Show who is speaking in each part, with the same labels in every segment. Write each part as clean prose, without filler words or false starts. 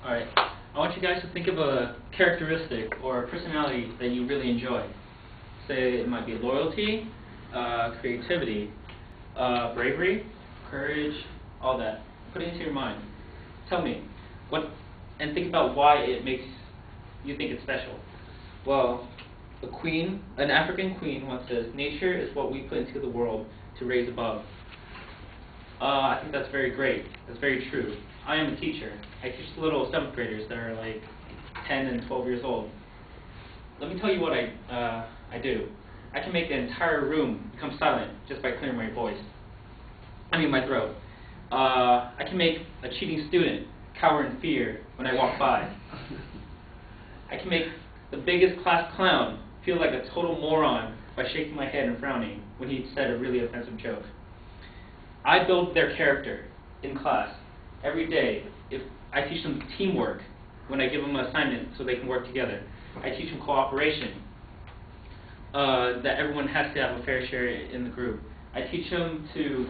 Speaker 1: Alright, I want you guys to think of a characteristic or a personality that you really enjoy. Say it might be loyalty, creativity, bravery, courage, all that. Put it into your mind. Tell me, and think about why it makes you think it's special. Well, an African queen once says, "Nature is what we put into the world to raise above." I think that's very great. That's very true. I am a teacher. I teach little 7th graders that are like 10 and 12 years old. Let me tell you what I do. I can make the entire room become silent just by clearing my my throat. I can make a cheating student cower in fear when I walk by. I can make the biggest class clown feel like a total moron by shaking my head and frowning when he said a really offensive joke. I build their character in class every day. If I teach them teamwork when I give them an assignment so they can work together. I teach them cooperation, that everyone has to have a fair share in the group. I teach them to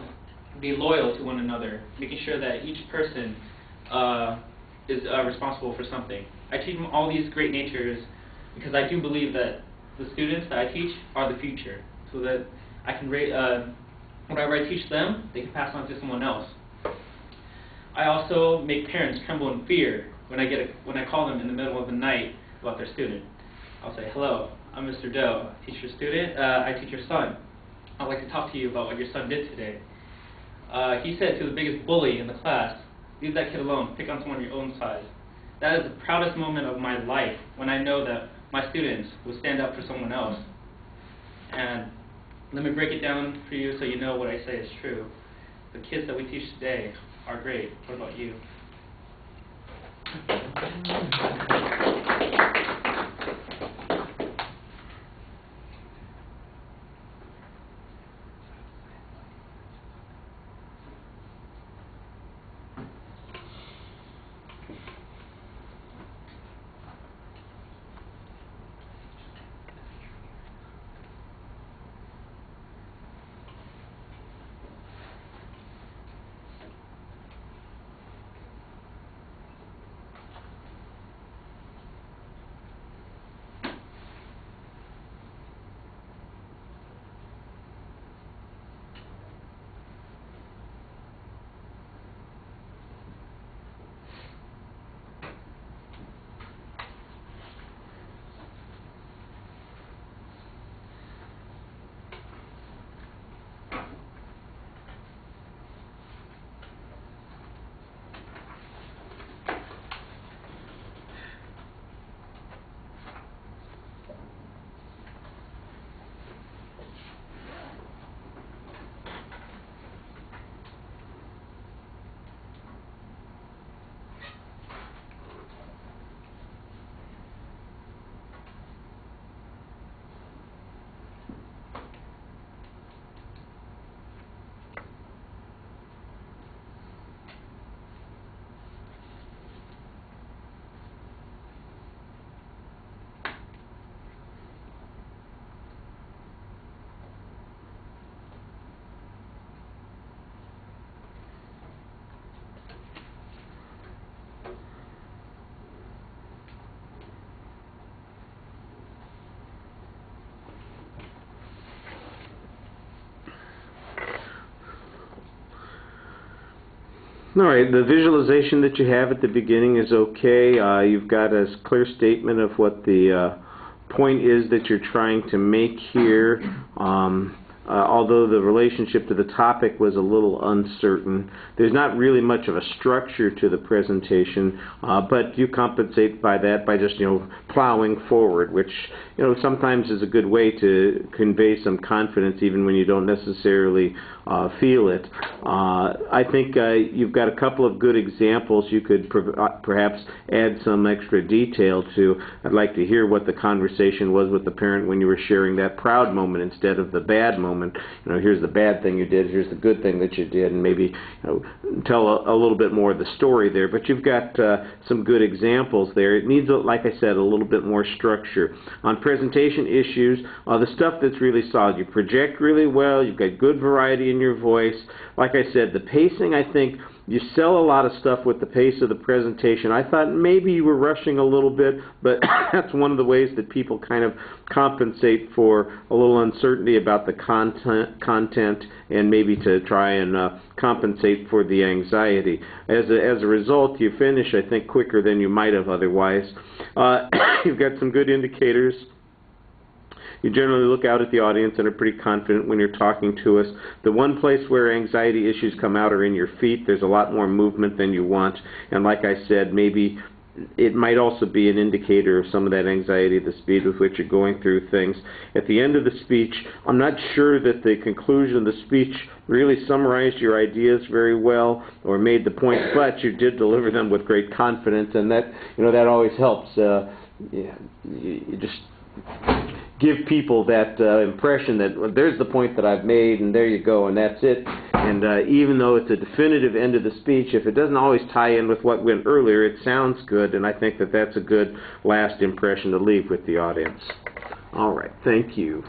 Speaker 1: be loyal to one another, making sure that each person is responsible for something. I teach them all these great natures because I do believe that the students that I teach are the future, so that I can whatever I teach them, they can pass on to someone else. I also make parents tremble in fear when I call them in the middle of the night about their student. I'll say, "Hello, I'm Mr. Doe. I teach your student. I teach your son. I'd like to talk to you about what your son did today. He said to the biggest bully in the class, 'Leave that kid alone. Pick on someone your own size.'" That is the proudest moment of my life when I know that my students will stand up for someone else. And let me break it down for you so you know what I say is true. The kids that we teach today are great. What about you?
Speaker 2: All right, the visualization that you have at the beginning is okay. You've got a clear statement of what the point is that you're trying to make here. Although the relationship to the topic was a little uncertain, there's not really much of a structure to the presentation, but you compensate by that by just, plowing forward, which, sometimes is a good way to convey some confidence even when you don't necessarily feel it. I think you've got a couple of good examples you could perhaps add some extra detail to. I'd like to hear what the conversation was with the parent when you were sharing that proud moment instead of the bad moment. Here's the bad thing you did, here's the good thing that you did, and maybe tell a little bit more of the story there. But you've got some good examples there. It needs, like I said, a little bit more structure. On presentation issues, the stuff that's really solid. You project really well, you've got good variety in your voice. Like I said, the pacing, I think, you sell a lot of stuff with the pace of the presentation. I thought maybe you were rushing a little bit, but that's one of the ways that people kind of compensate for a little uncertainty about the content and maybe to try and compensate for the anxiety. As a result, you finish, I think, quicker than you might have otherwise. You've got some good indicators. You generally look out at the audience and are pretty confident when you're talking to us. The one place where anxiety issues come out are in your feet. There's a lot more movement than you want. And like I said, maybe it might also be an indicator of some of that anxiety, the speed with which you're going through things. At the end of the speech, I'm not sure that the conclusion of the speech really summarized your ideas very well or made the point, but you did deliver them with great confidence, and that, that always helps. You just give people that impression that, well, there's the point that I've made, and there you go, and that's it. And even though it's a definitive end of the speech, if it doesn't always tie in with what went earlier, it sounds good, and I think that that's a good last impression to leave with the audience. All right, thank you.